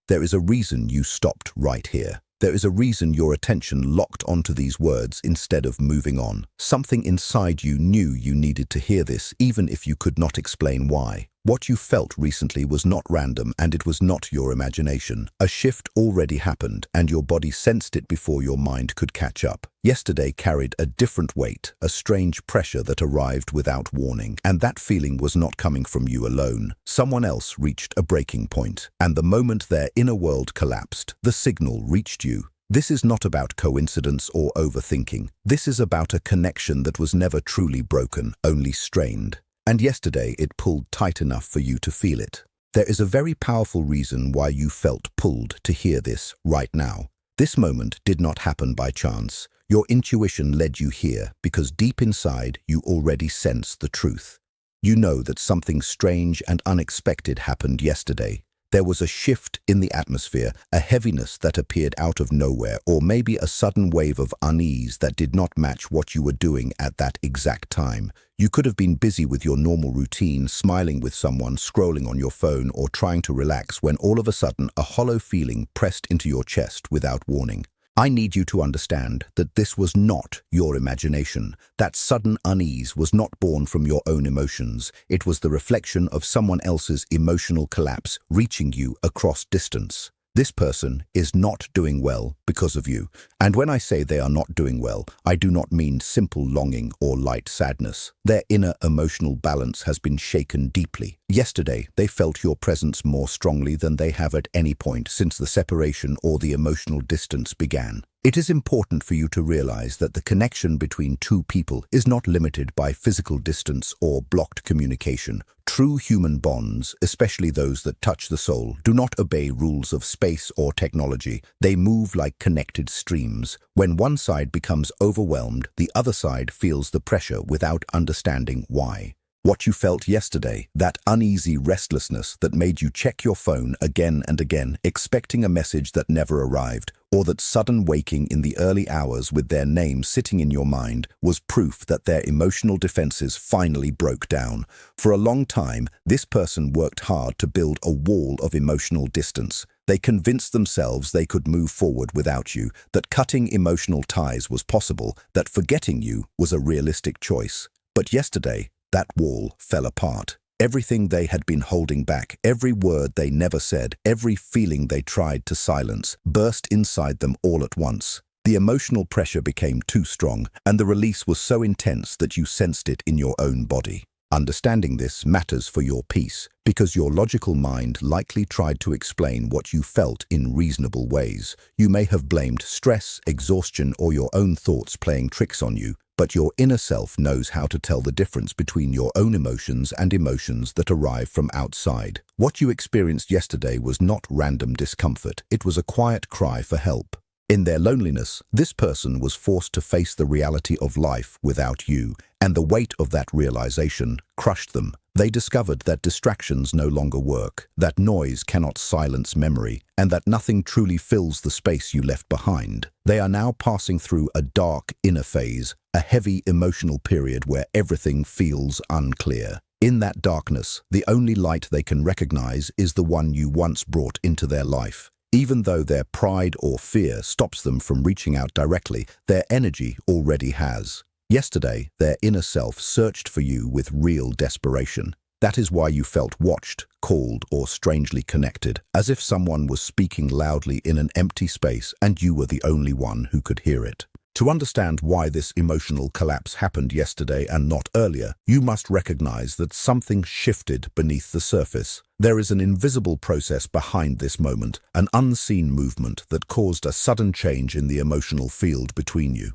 There is a reason you stopped right here. There is a reason your attention locked onto these words instead of moving on. Something inside you knew you needed to hear this, even if you could not explain why. What you felt recently was not random, and it was not your imagination. A shift already happened, and your body sensed it before your mind could catch up. Yesterday carried a different weight, a strange pressure that arrived without warning. And that feeling was not coming from you alone. Someone else reached a breaking point, and the moment their inner world collapsed, the signal reached you. This is not about coincidence or overthinking. This is about a connection that was never truly broken, only strained. And yesterday it pulled tight enough for you to feel it. There is a very powerful reason why you felt pulled to hear this right now. This moment did not happen by chance. Your intuition led you here because deep inside you already sense the truth. You know that something strange and unexpected happened yesterday. There was a shift in the atmosphere, a heaviness that appeared out of nowhere, or maybe a sudden wave of unease that did not match what you were doing at that exact time. You could have been busy with your normal routine, smiling with someone, scrolling on your phone, or trying to relax when all of a sudden a hollow feeling pressed into your chest without warning. I need you to understand that this was not your imagination. That sudden unease was not born from your own emotions. It was the reflection of someone else's emotional collapse reaching you across distance. This person is not doing well because of you. And when I say they are not doing well, I do not mean simple longing or light sadness. Their inner emotional balance has been shaken deeply. Yesterday, they felt your presence more strongly than they have at any point since the separation or the emotional distance began. It is important for you to realize that the connection between two people is not limited by physical distance or blocked communication. True human bonds, especially those that touch the soul, do not obey rules of space or technology. They move like connected streams. When one side becomes overwhelmed, the other side feels the pressure without understanding why. What you felt yesterday, that uneasy restlessness that made you check your phone again and again, expecting a message that never arrived, or that sudden waking in the early hours with their name sitting in your mind, was proof that their emotional defenses finally broke down. For a long time, this person worked hard to build a wall of emotional distance. They convinced themselves they could move forward without you, that cutting emotional ties was possible, that forgetting you was a realistic choice. But yesterday, that wall fell apart. Everything they had been holding back, every word they never said, every feeling they tried to silence, burst inside them all at once. The emotional pressure became too strong, and the release was so intense that you sensed it in your own body. Understanding this matters for your peace, because your logical mind likely tried to explain what you felt in reasonable ways. You may have blamed stress, exhaustion, or your own thoughts playing tricks on you, but your inner self knows how to tell the difference between your own emotions and emotions that arrive from outside. What you experienced yesterday was not random discomfort. It was a quiet cry for help. In their loneliness, this person was forced to face the reality of life without you, and the weight of that realization crushed them. They discovered that distractions no longer work, that noise cannot silence memory, and that nothing truly fills the space you left behind. They are now passing through a dark inner phase, a heavy emotional period where everything feels unclear. In that darkness, the only light they can recognize is the one you once brought into their life. Even though their pride or fear stops them from reaching out directly, their energy already has. Yesterday, their inner self searched for you with real desperation. That is why you felt watched, called, or strangely connected, as if someone was speaking loudly in an empty space and you were the only one who could hear it. To understand why this emotional collapse happened yesterday and not earlier, you must recognize that something shifted beneath the surface. There is an invisible process behind this moment, an unseen movement that caused a sudden change in the emotional field between you.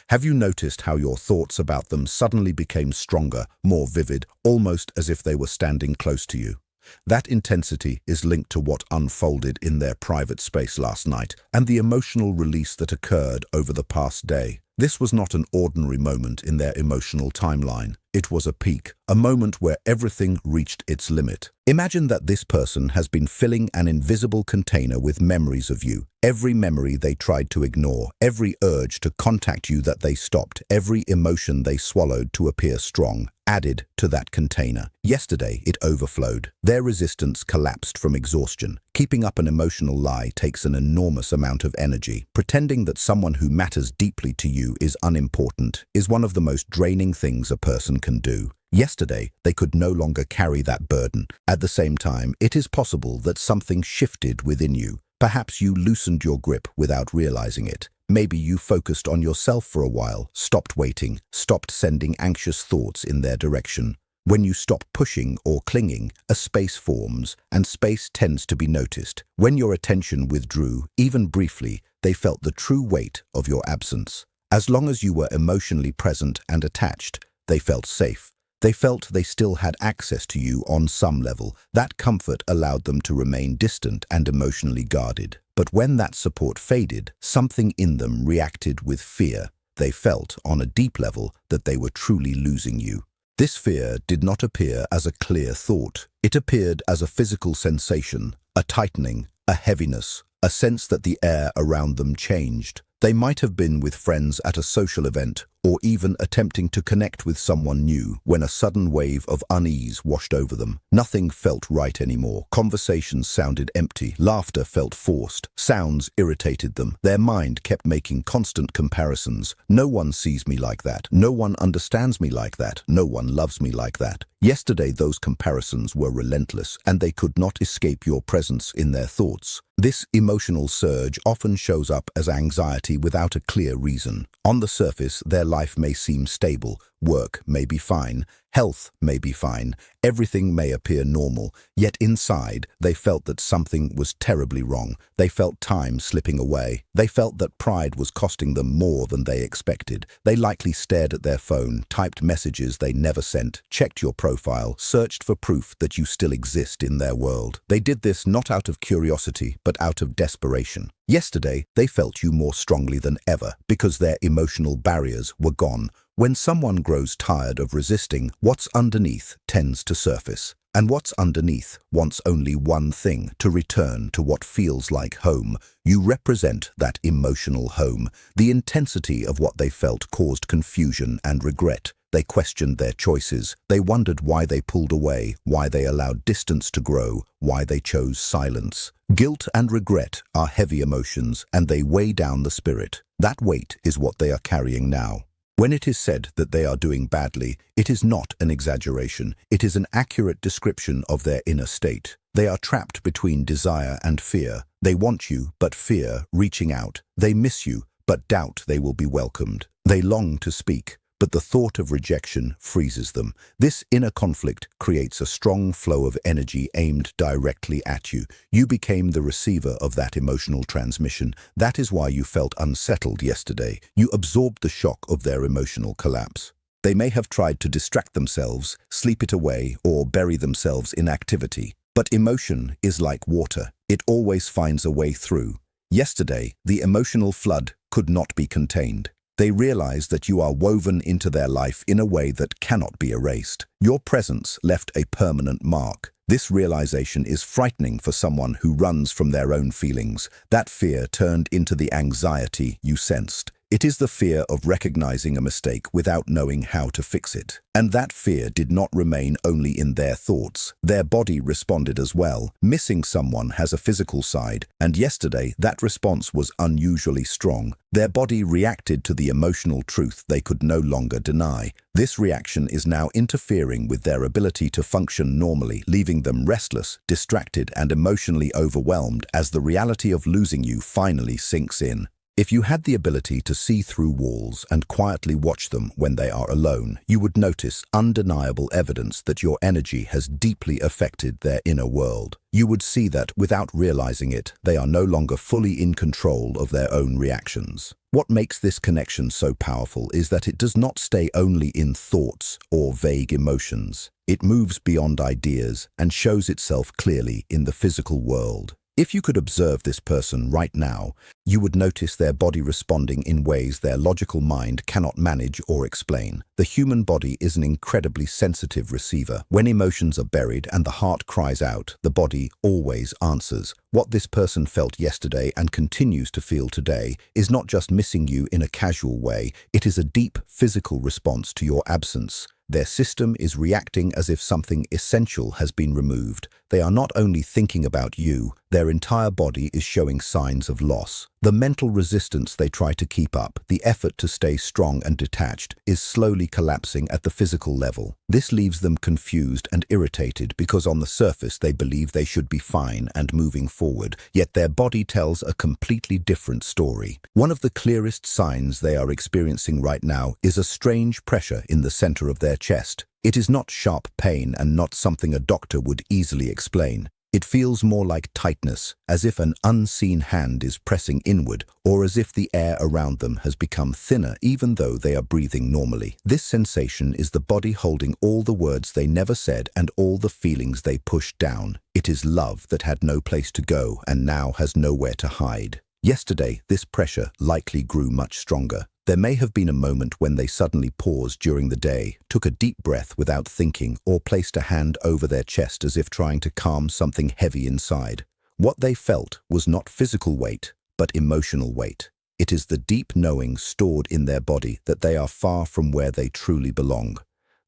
Have you noticed how your thoughts about them suddenly became stronger, more vivid, almost as if they were standing close to you? That intensity is linked to what unfolded in their private space last night and the emotional release that occurred over the past day. This was not an ordinary moment in their emotional timeline. It was a peak, a moment where everything reached its limit. Imagine that this person has been filling an invisible container with memories of you. Every memory they tried to ignore, every urge to contact you that they stopped, every emotion they swallowed to appear strong. added to that container. Yesterday, it overflowed. Their resistance collapsed from exhaustion. Keeping up an emotional lie takes an enormous amount of energy. Pretending that someone who matters deeply to you is unimportant is one of the most draining things a person can do. Yesterday, they could no longer carry that burden. At the same time, it is possible that something shifted within you. Perhaps you loosened your grip without realizing it. Maybe you focused on yourself for a while, stopped waiting, stopped sending anxious thoughts in their direction. When you stop pushing or clinging, a space forms, and space tends to be noticed. When your attention withdrew, even briefly, they felt the true weight of your absence. As long as you were emotionally present and attached, they felt safe. They felt they still had access to you on some level. That comfort allowed them to remain distant and emotionally guarded. But when that support faded, something in them reacted with fear. They felt, on a deep level, that they were truly losing you. This fear did not appear as a clear thought. It appeared as a physical sensation, a tightening, a heaviness, a sense that the air around them changed. They might have been with friends at a social event, or even attempting to connect with someone new, when a sudden wave of unease washed over them. Nothing felt right anymore. Conversations sounded empty. Laughter felt forced. Sounds irritated them. Their mind kept making constant comparisons. No one sees me like that. No one understands me like that. No one loves me like that. Yesterday, those comparisons were relentless, and they could not escape your presence in their thoughts. This emotional surge often shows up as anxiety without a clear reason. On the surface, their life may seem stable, work may be fine, health may be fine, everything may appear normal, yet inside they felt that something was terribly wrong. They felt time slipping away. They felt that pride was costing them more than they expected. They likely stared at their phone, typed messages they never sent, checked your profile, searched for proof that you still exist in their world. They did this not out of curiosity, but out of desperation. Yesterday, they felt you more strongly than ever because their emotional barriers were gone. When someone grows tired of resisting, what's underneath tends to surface. And what's underneath wants only one thing: to return to what feels like home. You represent that emotional home. The intensity of what they felt caused confusion and regret. They questioned their choices. They wondered why they pulled away, why they allowed distance to grow, why they chose silence. Guilt and regret are heavy emotions, and they weigh down the spirit. That weight is what they are carrying now. When it is said that they are doing badly, it is not an exaggeration. It is an accurate description of their inner state. They are trapped between desire and fear. They want you, but fear reaching out. They miss you, but doubt they will be welcomed. They long to speak, but the thought of rejection freezes them. This inner conflict creates a strong flow of energy aimed directly at you. You became the receiver of that emotional transmission. That is why you felt unsettled yesterday. You absorbed the shock of their emotional collapse. They may have tried to distract themselves, sleep it away, or bury themselves in activity. But emotion is like water. It always finds a way through. Yesterday, the emotional flood could not be contained. They realize that you are woven into their life in a way that cannot be erased. Your presence left a permanent mark. This realization is frightening for someone who runs from their own feelings. That fear turned into the anxiety you sensed. It is the fear of recognizing a mistake without knowing how to fix it. And that fear did not remain only in their thoughts. Their body responded as well. Missing someone has a physical side, and yesterday that response was unusually strong. Their body reacted to the emotional truth they could no longer deny. This reaction is now interfering with their ability to function normally, leaving them restless, distracted, and emotionally overwhelmed as the reality of losing you finally sinks in. If you had the ability to see through walls and quietly watch them when they are alone, you would notice undeniable evidence that your energy has deeply affected their inner world. You would see that, without realizing it, they are no longer fully in control of their own reactions. What makes this connection so powerful is that it does not stay only in thoughts or vague emotions. It moves beyond ideas and shows itself clearly in the physical world. If you could observe this person right now, you would notice their body responding in ways their logical mind cannot manage or explain. The human body is an incredibly sensitive receiver. When emotions are buried and the heart cries out, the body always answers. What this person felt yesterday and continues to feel today is not just missing you in a casual way. It is a deep physical response to your absence. Their system is reacting as if something essential has been removed. They are not only thinking about you, their entire body is showing signs of loss. The mental resistance they try to keep up, the effort to stay strong and detached, is slowly collapsing at the physical level. This leaves them confused and irritated because on the surface they believe they should be fine and moving forward, yet their body tells a completely different story. One of the clearest signs they are experiencing right now is a strange pressure in the center of their chest. It is not sharp pain and not something a doctor would easily explain. It feels more like tightness, as if an unseen hand is pressing inward, or as if the air around them has become thinner even though they are breathing normally. This sensation is the body holding all the words they never said and all the feelings they pushed down. It is love that had no place to go and now has nowhere to hide. Yesterday, this pressure likely grew much stronger. There may have been a moment when they suddenly paused during the day, took a deep breath without thinking, or placed a hand over their chest as if trying to calm something heavy inside. What they felt was not physical weight, but emotional weight. It is the deep knowing stored in their body that they are far from where they truly belong.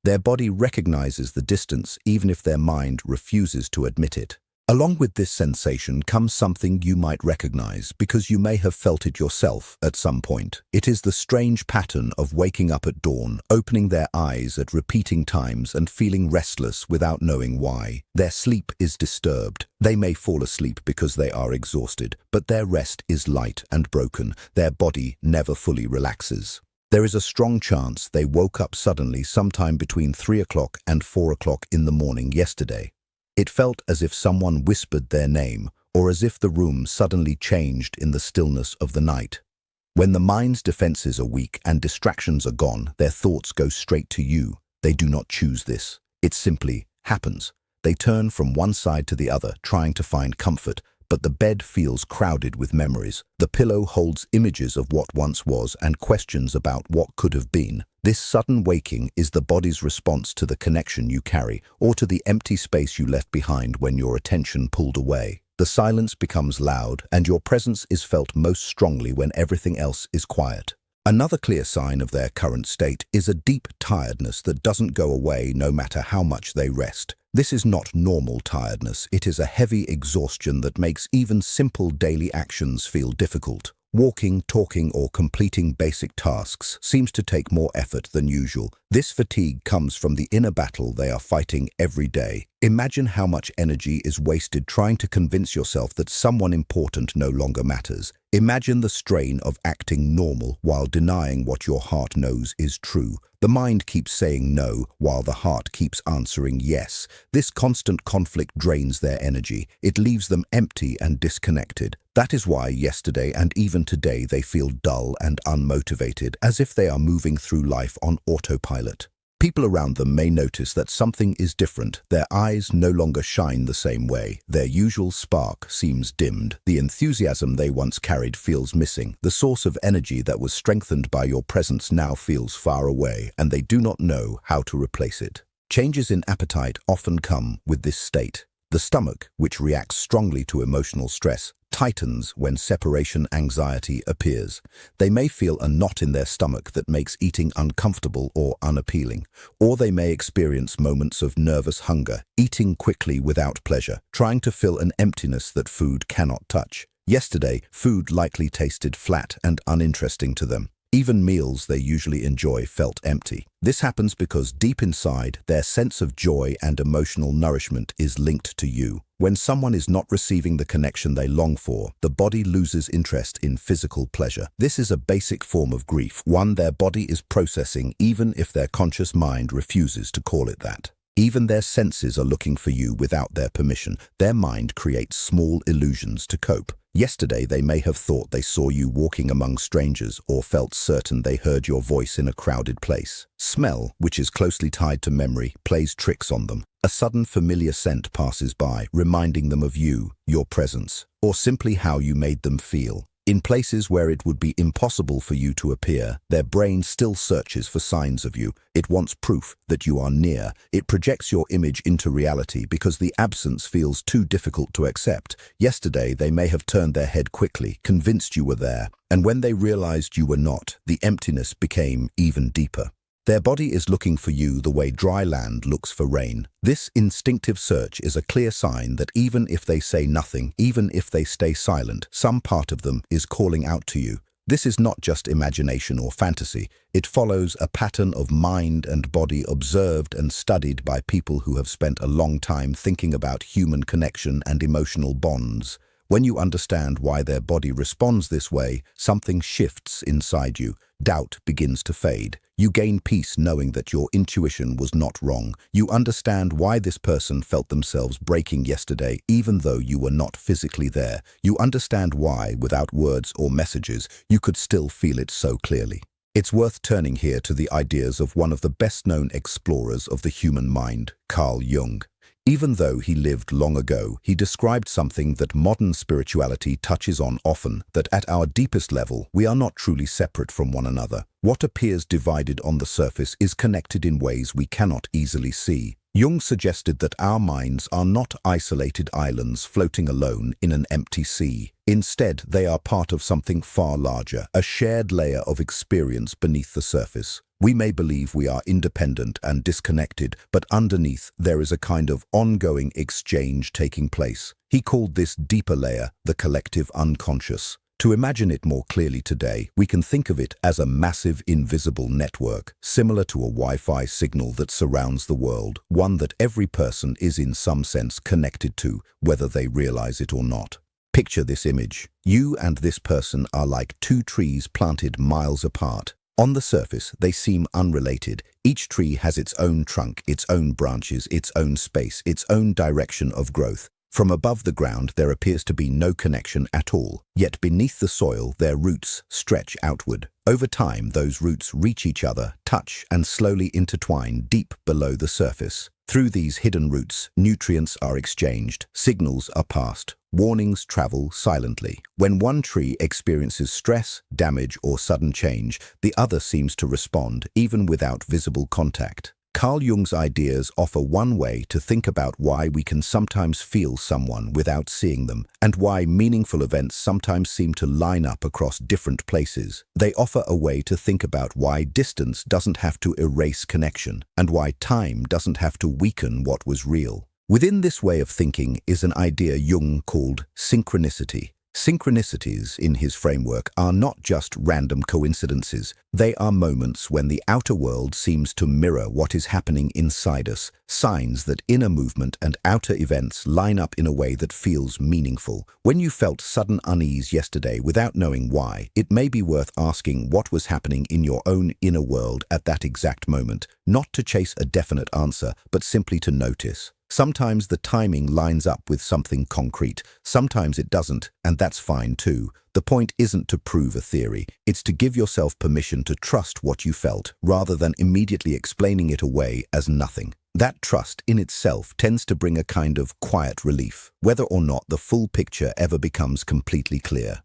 Their body recognizes the distance even if their mind refuses to admit it. Along with this sensation comes something you might recognize because you may have felt it yourself at some point. It is the strange pattern of waking up at dawn, opening their eyes at repeating times and feeling restless without knowing why. Their sleep is disturbed. They may fall asleep because they are exhausted, but their rest is light and broken. Their body never fully relaxes. There is a strong chance they woke up suddenly sometime between 3 o'clock and 4 o'clock in the morning yesterday. It felt as if someone whispered their name, or as if the room suddenly changed in the stillness of the night. When the mind's defenses are weak and distractions are gone, their thoughts go straight to you. They do not choose this. It simply happens. They turn from one side to the other, trying to find comfort, but the bed feels crowded with memories. The pillow holds images of what once was and questions about what could have been. This sudden waking is the body's response to the connection you carry or to the empty space you left behind when your attention pulled away. The silence becomes loud and your presence is felt most strongly when everything else is quiet. Another clear sign of their current state is a deep tiredness that doesn't go away no matter how much they rest. This is not normal tiredness. It is a heavy exhaustion that makes even simple daily actions feel difficult. Walking, talking, or completing basic tasks seems to take more effort than usual. This fatigue comes from the inner battle they are fighting every day. Imagine how much energy is wasted trying to convince yourself that someone important no longer matters. Imagine the strain of acting normal while denying what your heart knows is true. The mind keeps saying no, while the heart keeps answering yes. This constant conflict drains their energy. It leaves them empty and disconnected. That is why yesterday and even today they feel dull and unmotivated, as if they are moving through life on autopilot. People around them may notice that something is different. Their eyes no longer shine the same way. Their usual spark seems dimmed. The enthusiasm they once carried feels missing. The source of energy that was strengthened by your presence now feels far away, and they do not know how to replace it. Changes in appetite often come with this state. The stomach, which reacts strongly to emotional stress, tightens when separation anxiety appears. They may feel a knot in their stomach that makes eating uncomfortable or unappealing, or they may experience moments of nervous hunger, eating quickly without pleasure, trying to fill an emptiness that food cannot touch. Yesterday, food likely tasted flat and uninteresting to them. Even meals they usually enjoy felt empty. This happens because deep inside, their sense of joy and emotional nourishment is linked to you. When someone is not receiving the connection they long for, the body loses interest in physical pleasure. This is a basic form of grief, one their body is processing even if their conscious mind refuses to call it that. Even their senses are looking for you without their permission. Their mind creates small illusions to cope. Yesterday, they may have thought they saw you walking among strangers or felt certain they heard your voice in a crowded place. Smell, which is closely tied to memory, plays tricks on them. A sudden familiar scent passes by, reminding them of you, your presence, or simply how you made them feel. In places where it would be impossible for you to appear, their brain still searches for signs of you. It wants proof that you are near. It projects your image into reality because the absence feels too difficult to accept. Yesterday, they may have turned their head quickly, convinced you were there, and when they realized you were not, the emptiness became even deeper. Their body is looking for you the way dry land looks for rain. This instinctive search is a clear sign that even if they say nothing, even if they stay silent, some part of them is calling out to you. This is not just imagination or fantasy. It follows a pattern of mind and body observed and studied by people who have spent a long time thinking about human connection and emotional bonds. When you understand why their body responds this way, something shifts inside you. Doubt begins to fade. You gain peace knowing that your intuition was not wrong. You understand why this person felt themselves breaking yesterday, even though you were not physically there. You understand why, without words or messages, you could still feel it so clearly. It's worth turning here to the ideas of one of the best-known explorers of the human mind, Carl Jung. Even though he lived long ago, he described something that modern spirituality touches on often, that at our deepest level, we are not truly separate from one another. What appears divided on the surface is connected in ways we cannot easily see. Jung suggested that our minds are not isolated islands floating alone in an empty sea. Instead, they are part of something far larger, a shared layer of experience beneath the surface. We may believe we are independent and disconnected, but underneath there is a kind of ongoing exchange taking place. He called this deeper layer the collective unconscious. To imagine it more clearly today, we can think of it as a massive invisible network, similar to a Wi-Fi signal that surrounds the world, one that every person is in some sense connected to, whether they realize it or not. Picture this image. You and this person are like two trees planted miles apart. On the surface, they seem unrelated. Each tree has its own trunk, its own branches, its own space, its own direction of growth. From above the ground, there appears to be no connection at all. Yet beneath the soil, their roots stretch outward. Over time, those roots reach each other, touch, and slowly intertwine deep below the surface. Through these hidden roots, nutrients are exchanged, signals are passed, warnings travel silently. When one tree experiences stress, damage, or sudden change, the other seems to respond, even without visible contact. Carl Jung's ideas offer one way to think about why we can sometimes feel someone without seeing them, and why meaningful events sometimes seem to line up across different places. They offer a way to think about why distance doesn't have to erase connection, and why time doesn't have to weaken what was real. Within this way of thinking is an idea Jung called synchronicity. Synchronicities, in his framework, are not just random coincidences. They are moments when the outer world seems to mirror what is happening inside us, signs that inner movement and outer events line up in a way that feels meaningful. When you felt sudden unease yesterday without knowing why, it may be worth asking what was happening in your own inner world at that exact moment, not to chase a definite answer, but simply to notice. Sometimes the timing lines up with something concrete, sometimes it doesn't, and that's fine too. The point isn't to prove a theory, it's to give yourself permission to trust what you felt, rather than immediately explaining it away as nothing. That trust in itself tends to bring a kind of quiet relief, whether or not the full picture ever becomes completely clear.